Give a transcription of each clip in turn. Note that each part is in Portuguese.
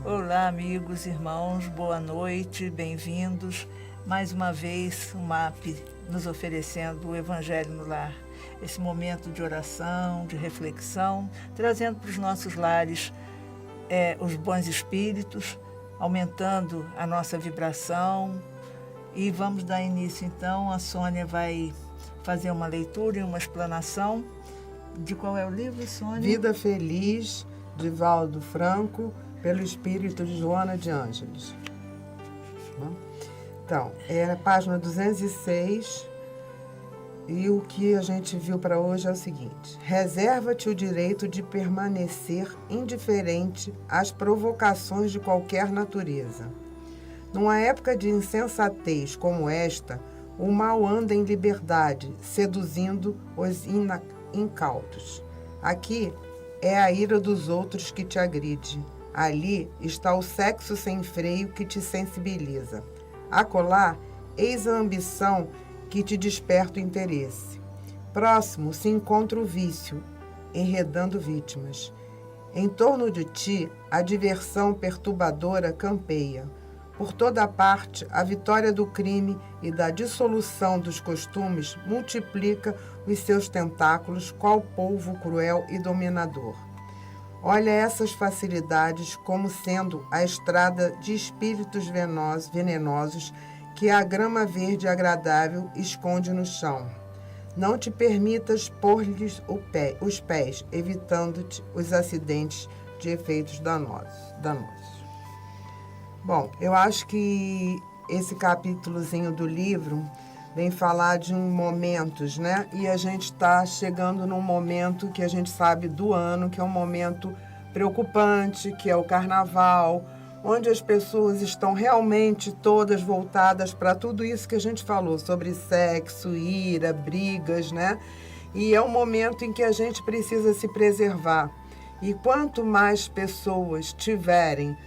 Olá, amigos, irmãos, boa noite, bem-vindos. Mais uma vez, o MAP nos oferecendo o Evangelho no Lar. Esse momento de oração, de reflexão, trazendo para os nossos lares os bons espíritos, aumentando a nossa vibração. E vamos dar início, então. A Sônia vai fazer uma leitura e uma explanação. De qual é o livro, Sônia? Vida Feliz, de Valdo Franco, pelo espírito de Joana de Ângeles. Então, é a página 206, e o que a gente viu para hoje é o seguinte: reserva-te o direito de permanecer indiferente às provocações de qualquer natureza. Numa época de insensatez como esta, o mal anda em liberdade, seduzindo os incautos. Aqui é a ira dos outros que te agride. Ali está o sexo sem freio que te sensibiliza. Acolá, eis a ambição que te desperta o interesse. Próximo se encontra o vício, enredando vítimas. Em torno de ti, a diversão perturbadora campeia. Por toda parte, a vitória do crime e da dissolução dos costumes multiplica os seus tentáculos, qual polvo cruel e dominador. Olha essas facilidades como sendo a estrada de espíritos venenosos que a grama verde agradável esconde no chão. Não te permitas pôr-lhes os pés, evitando-te os acidentes de efeitos danosos. Bom, eu acho que esse capítulozinho do livro vem falar de momentos, né? E a gente está chegando num momento que a gente sabe do ano, que é um momento preocupante, que é o carnaval, onde as pessoas estão realmente todas voltadas para tudo isso que a gente falou, sobre sexo, ira, brigas, né? E é um momento em que a gente precisa se preservar. E quanto mais pessoas tiverem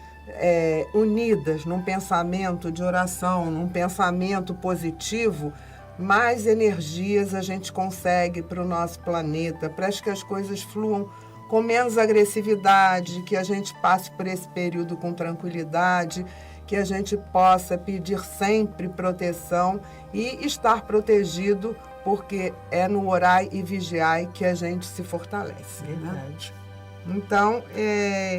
unidas num pensamento de oração, num pensamento positivo, mais energias a gente consegue para o nosso planeta, para que as coisas fluam com menos agressividade, que a gente passe por esse período com tranquilidade, que a gente possa pedir sempre proteção e estar protegido, porque é no orai e vigiai que a gente se fortalece. Verdade. Né? Então,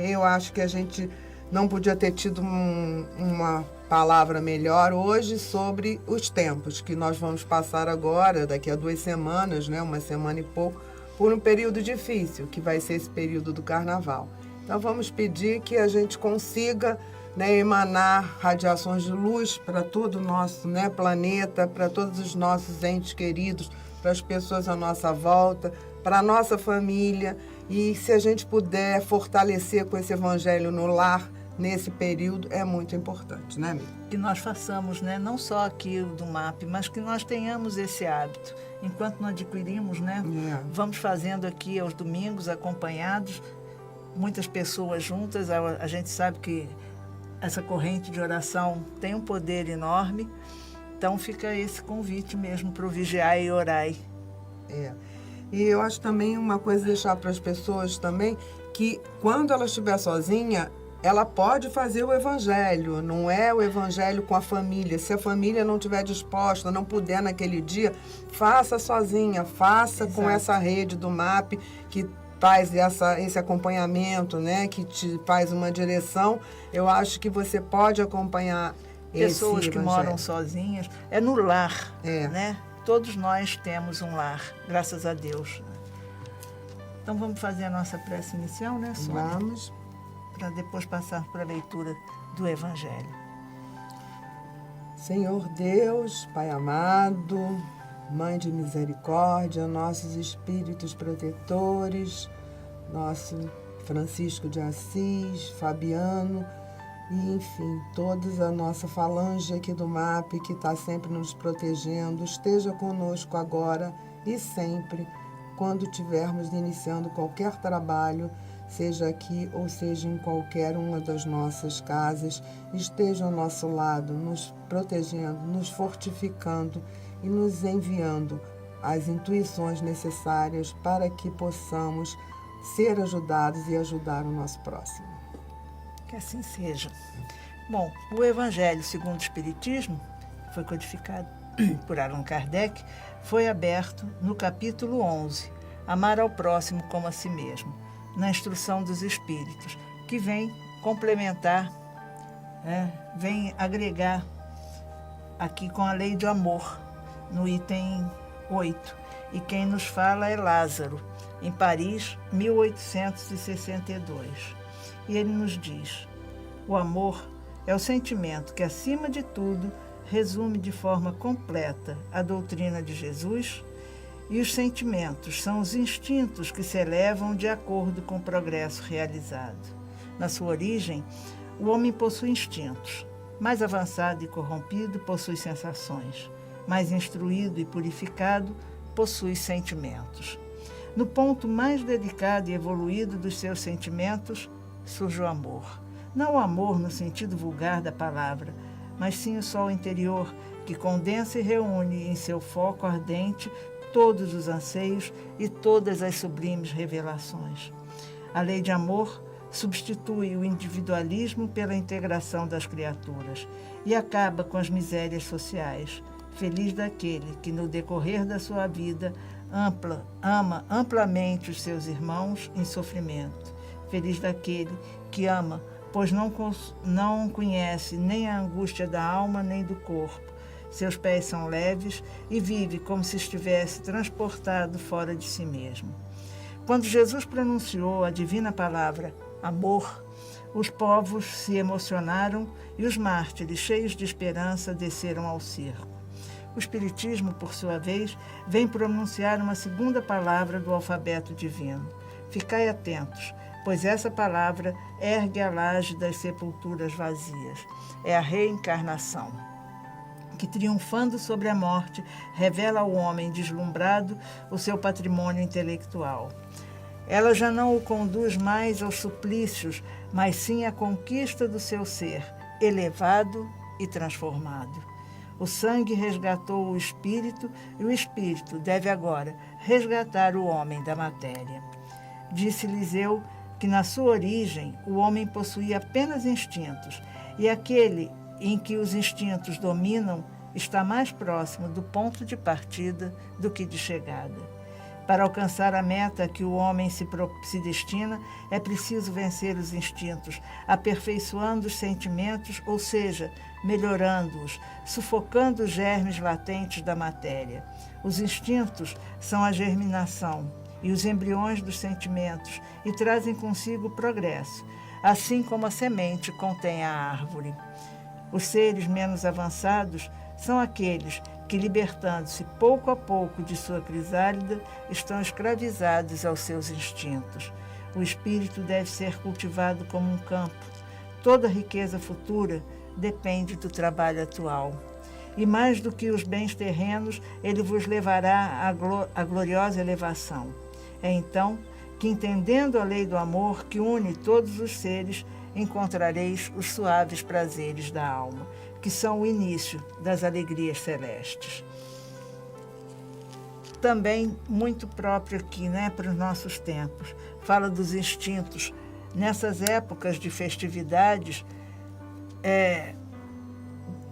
eu acho que a gente não podia ter tido uma palavra melhor hoje sobre os tempos que nós vamos passar agora, daqui a 2 semanas, né, 1 semana e pouco, por um período difícil, que vai ser esse período do carnaval. Então vamos pedir que a gente consiga, né, emanar radiações de luz para todo o nosso, né, planeta, para todos os nossos entes queridos, para as pessoas à nossa volta, para a nossa família. E se a gente puder fortalecer com esse evangelho no lar, nesse período, é muito importante, né, amiga? Que nós façamos, né, não só aqui do MAP, mas que nós tenhamos esse hábito. Enquanto não adquirimos, né, vamos fazendo aqui aos domingos, acompanhados, muitas pessoas juntas. A gente sabe que essa corrente de oração tem um poder enorme. Então fica esse convite mesmo para o vigiai e orai. E eu acho também uma coisa deixar para as pessoas também, que quando ela estiver sozinha, ela pode fazer o evangelho, não é o evangelho com a família. Se a família não estiver disposta, não puder naquele dia, faça sozinha, faça com essa rede do MAP, que faz esse acompanhamento, né, que te faz uma direção. Eu acho que você pode acompanhar pessoas que evangelho. moram sozinhas, é no lar, né? Todos nós temos um lar, graças a Deus. Então vamos fazer a nossa prece inicial, né, Sônia? Vamos. Para depois passar para a leitura do Evangelho. Senhor Deus, Pai amado, Mãe de misericórdia, nossos espíritos protetores, nosso Francisco de Assis, Fabiano, e enfim, toda a nossa falange aqui do MAP, que está sempre nos protegendo, esteja conosco agora e sempre, quando estivermos iniciando qualquer trabalho, seja aqui ou seja em qualquer uma das nossas casas, esteja ao nosso lado, nos protegendo, nos fortificando e nos enviando as intuições necessárias para que possamos ser ajudados e ajudar o nosso próximo. Que assim seja. Bom, o Evangelho segundo o Espiritismo, que foi codificado por Allan Kardec, foi aberto no capítulo 11, Amar ao próximo como a si mesmo, na Instrução dos Espíritos, que vem complementar, vem agregar aqui com a lei de amor, no item 8. E quem nos fala é Lázaro, em Paris, 1862. E ele nos diz: o amor é o sentimento que, acima de tudo, resume de forma completa a doutrina de Jesus, e os sentimentos são os instintos que se elevam de acordo com o progresso realizado. Na sua origem, o homem possui instintos. Mais avançado e corrompido, possui sensações. Mais instruído e purificado, possui sentimentos. No ponto mais delicado e evoluído dos seus sentimentos, surge o amor. Não o amor no sentido vulgar da palavra, mas sim o sol interior, que condensa e reúne em seu foco ardente todos os anseios e todas as sublimes revelações. A lei de amor substitui o individualismo pela integração das criaturas e acaba com as misérias sociais. Feliz daquele que, no decorrer da sua vida, ama amplamente os seus irmãos em sofrimento. Feliz daquele que ama, pois não conhece nem a angústia da alma nem do corpo. Seus pés são leves e vive como se estivesse transportado fora de si mesmo. Quando Jesus pronunciou a divina palavra amor, os povos se emocionaram e os mártires, cheios de esperança, desceram ao circo. O Espiritismo, por sua vez, vem pronunciar uma segunda palavra do alfabeto divino. Ficai atentos, pois essa palavra ergue a laje das sepulturas vazias. É a reencarnação, que, triunfando sobre a morte, revela ao homem deslumbrado o seu patrimônio intelectual. Ela já não o conduz mais aos suplícios, mas sim à conquista do seu ser, elevado e transformado. O sangue resgatou o espírito e o espírito deve agora resgatar o homem da matéria. Disse Liseu que, na sua origem, o homem possuía apenas instintos, e aquele em que os instintos dominam está mais próximo do ponto de partida do que de chegada. Para alcançar a meta a que o homem se destina, é preciso vencer os instintos, aperfeiçoando os sentimentos, ou seja, melhorando-os, sufocando os germes latentes da matéria. Os instintos são a germinação e os embriões dos sentimentos e trazem consigo o progresso, assim como a semente contém a árvore. Os seres menos avançados são aqueles que, libertando-se pouco a pouco de sua crisálida, estão escravizados aos seus instintos. O espírito deve ser cultivado como um campo. Toda riqueza futura depende do trabalho atual. E mais do que os bens terrenos, ele vos levará à gloriosa elevação. É então que, entendendo a lei do amor que une todos os seres, encontrareis os suaves prazeres da alma, que são o início das alegrias celestes. Também muito próprio aqui, para os nossos tempos, fala dos instintos. Nessas épocas de festividades,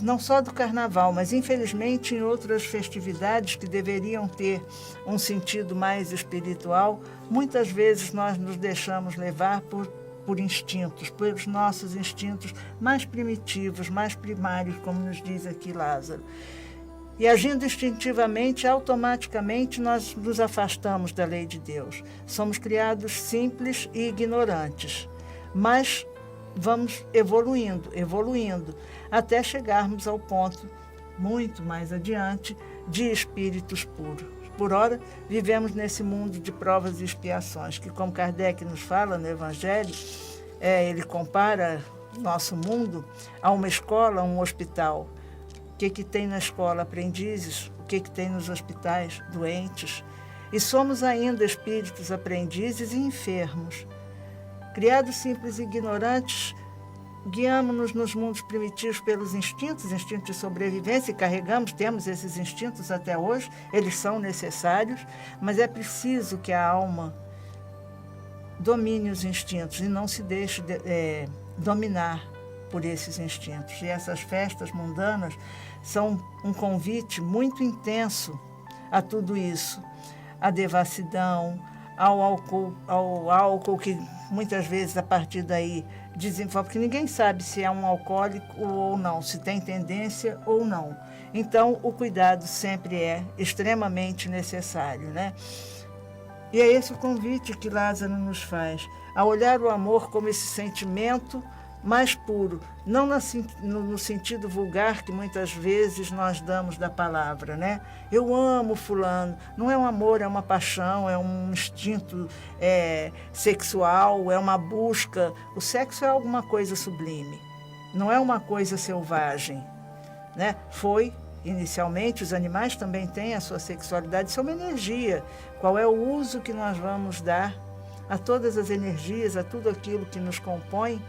não só do carnaval, mas infelizmente em outras festividades que deveriam ter um sentido mais espiritual, muitas vezes nós nos deixamos levar por instintos, pelos nossos instintos mais primitivos, mais primários, como nos diz aqui Lázaro. E agindo instintivamente, automaticamente nós nos afastamos da lei de Deus. Somos criados simples e ignorantes, mas vamos evoluindo, até chegarmos ao ponto, muito mais adiante, de espíritos puros. Por ora, vivemos nesse mundo de provas e expiações, que, como Kardec nos fala no Evangelho, ele compara nosso mundo a uma escola, a um hospital. O que tem na escola? Aprendizes. O que tem nos hospitais? Doentes. E somos ainda espíritos aprendizes e enfermos. Criados simples e ignorantes, guiamos-nos nos mundos primitivos pelos instintos de sobrevivência e temos esses instintos até hoje, eles são necessários, mas é preciso que a alma domine os instintos e não se deixe dominar por esses instintos. E essas festas mundanas são um convite muito intenso a tudo isso, à devassidão, ao álcool que muitas vezes a partir daí desenvolve, porque ninguém sabe se é um alcoólico ou não, se tem tendência ou não. Então, o cuidado sempre é extremamente necessário, né? E é esse o convite que Lázaro nos faz, a olhar o amor como esse sentimento mais puro, não no sentido vulgar que muitas vezes nós damos da palavra, né? Eu amo fulano. Não é um amor, é uma paixão, é um instinto sexual, é uma busca. O sexo é alguma coisa sublime, não é uma coisa selvagem, né? Inicialmente, os animais também têm a sua sexualidade, isso é uma energia. Qual é o uso que nós vamos dar a todas as energias, a tudo aquilo que nos compõe,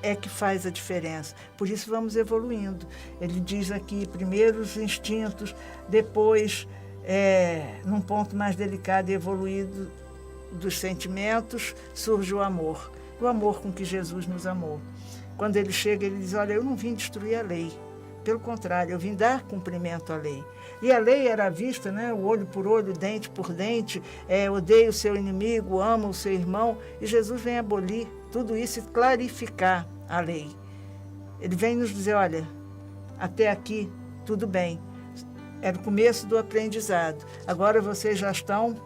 é que faz a diferença. Por isso vamos evoluindo. Ele diz aqui, primeiro os instintos, depois, num ponto mais delicado e evoluído dos sentimentos, surge o amor. O amor com que Jesus nos amou. Quando ele chega, ele diz, olha, eu não vim destruir a lei. Pelo contrário, eu vim dar cumprimento à lei. E a lei era vista, né, o olho por olho, dente por dente, odeia o seu inimigo, ama o seu irmão, e Jesus vem abolir tudo isso e clarificar a lei. Ele vem nos dizer, olha, até aqui tudo bem, era o começo do aprendizado. Agora vocês já estão,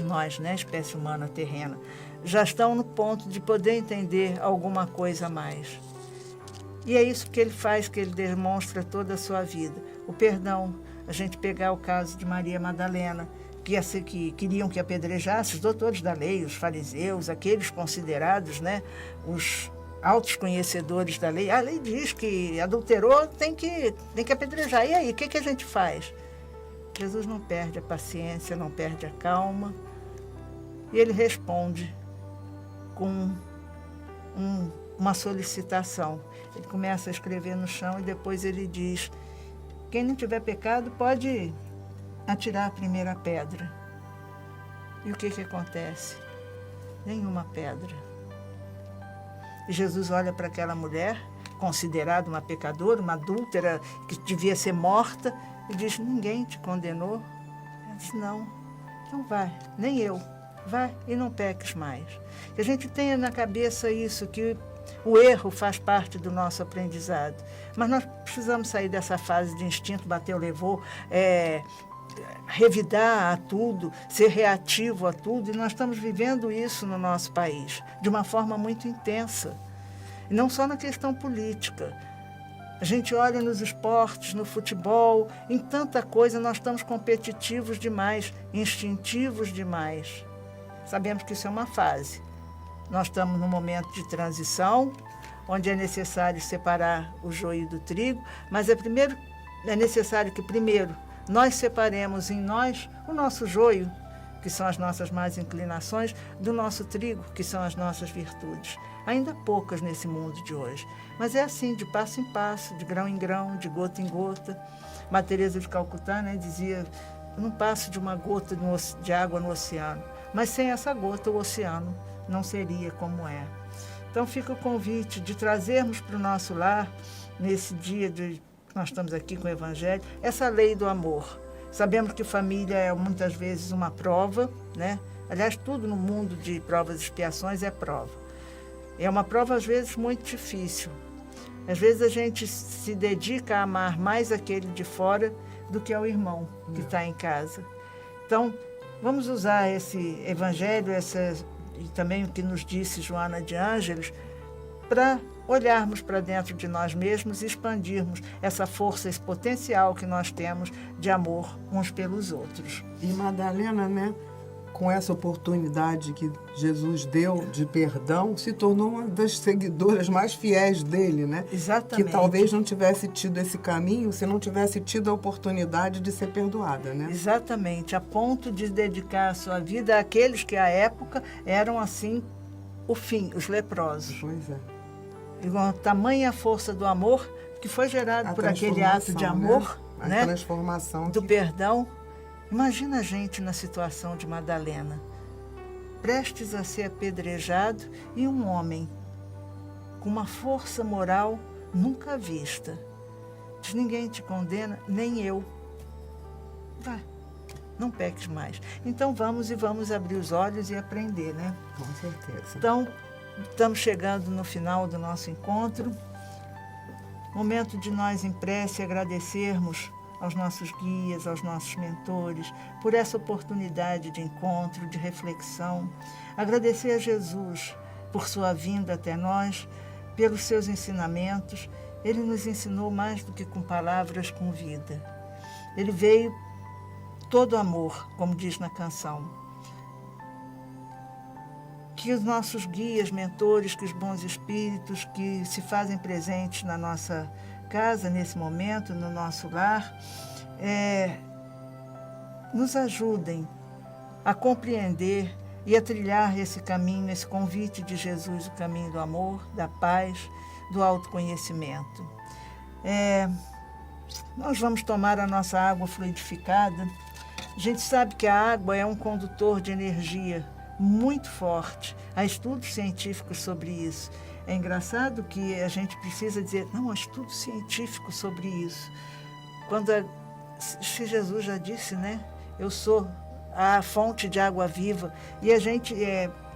nós, né, espécie humana terrena, já estão no ponto de poder entender alguma coisa a mais. E é isso que ele faz, que ele demonstra toda a sua vida. O perdão, a gente pegar o caso de Maria Madalena, que queriam que apedrejasse os doutores da lei, os fariseus, aqueles considerados, né, os altos conhecedores da lei. A lei diz que adulterou, tem que apedrejar. E aí, o que a gente faz? Jesus não perde a paciência, não perde a calma. E ele responde com uma solicitação. Ele começa a escrever no chão e depois ele diz, quem não tiver pecado pode atirar a primeira pedra. E o que acontece? Nenhuma pedra. E Jesus olha para aquela mulher, considerada uma pecadora, uma adúltera, que devia ser morta, e diz, ninguém te condenou? Ela diz, não. Então vai, nem eu. Vai e não peques mais. Que a gente tenha na cabeça isso, que o erro faz parte do nosso aprendizado. Mas nós precisamos sair dessa fase de instinto, bateu, levou, revidar a tudo, ser reativo a tudo. E nós estamos vivendo isso no nosso país, de uma forma muito intensa. E não só na questão política. A gente olha nos esportes, no futebol, em tanta coisa, nós estamos competitivos demais, instintivos demais. Sabemos que isso é uma fase. Nós estamos num momento de transição, onde é necessário separar o joio do trigo, mas é necessário que primeiro nós separemos em nós o nosso joio, que são as nossas más inclinações, do nosso trigo, que são as nossas virtudes. Ainda poucas nesse mundo de hoje, mas é assim, de passo em passo, de grão em grão, de gota em gota. Madre Teresa de Calcutá, né, dizia, eu não passo de uma gota de água no oceano, mas sem essa gota o oceano não seria como é. Então fica o convite de trazermos para o nosso lar, nesse dia que nós estamos aqui com o Evangelho, essa lei do amor. Sabemos que família é muitas vezes uma prova, né? Aliás, tudo no mundo de provas e expiações é prova. É uma prova, às vezes, muito difícil. Às vezes a gente se dedica a amar mais aquele de fora do que ao irmão que está em casa. Então, vamos usar esse Evangelho, e também o que nos disse Joana de Ângeles, para olharmos para dentro de nós mesmos e expandirmos essa força, esse potencial que nós temos de amor uns pelos outros. E Madalena, né, com essa oportunidade que Jesus deu de perdão, se tornou uma das seguidoras mais fiéis dele, né? Exatamente. Que talvez não tivesse tido esse caminho se não tivesse tido a oportunidade de ser perdoada, né? Exatamente, a ponto de dedicar a sua vida àqueles que à época eram assim o fim, os leprosos. Pois é. E com a tamanha força do amor que foi gerado por aquele ato de amor, né? A transformação do perdão. Imagina a gente na situação de Madalena. prestes a ser apedrejado e um homem com uma força moral nunca vista. Diz: ninguém te condena, nem eu. Vá, não peques mais. Então vamos abrir os olhos e aprender, né? Com certeza. Então, estamos chegando no final do nosso encontro. Momento de nós, em prece, agradecermos aos nossos guias, aos nossos mentores, por essa oportunidade de encontro, de reflexão. Agradecer a Jesus por sua vinda até nós, pelos seus ensinamentos. Ele nos ensinou mais do que com palavras, com vida. Ele veio todo amor, como diz na canção. Que os nossos guias, mentores, que os bons espíritos que se fazem presentes na nossa casa, nesse momento, no nosso lar, nos ajudem a compreender e a trilhar esse caminho, esse convite de Jesus, o caminho do amor, da paz, do autoconhecimento. Nós vamos tomar a nossa água fluidificada. A gente sabe que a água é um condutor de energia muito forte. Há estudos científicos sobre isso. É engraçado que a gente precisa dizer: não, há estudo científico sobre isso. Se Jesus já disse, né? Eu sou a fonte de água viva. E a gente,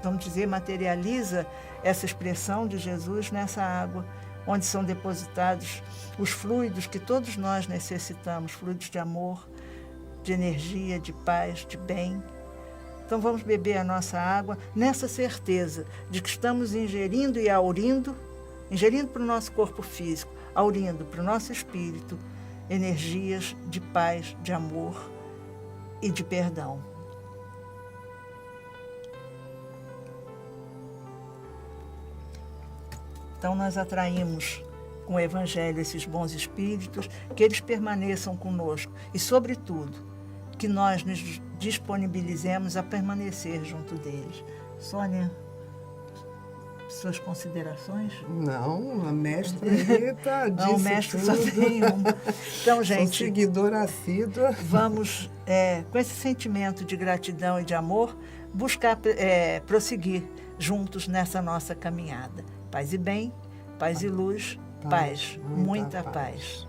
vamos dizer, materializa essa expressão de Jesus nessa água, onde são depositados os fluidos que todos nós necessitamos, fluidos de amor, de energia, de paz, de bem. Então vamos beber a nossa água nessa certeza de que estamos ingerindo e aurindo, ingerindo para o nosso corpo físico, aurindo para o nosso espírito, energias de paz, de amor e de perdão. Então nós atraímos com o Evangelho esses bons espíritos, que eles permaneçam conosco e, sobretudo, que nós nos disponibilizemos a permanecer junto deles. Sônia, suas considerações? Não, a mestra Rita disse o mestre tudo. só tem um. Então, gente, sou seguidora assídua. Vamos, com esse sentimento de gratidão e de amor, buscar prosseguir juntos nessa nossa caminhada. Paz e bem, paz e luz, paz, muita paz.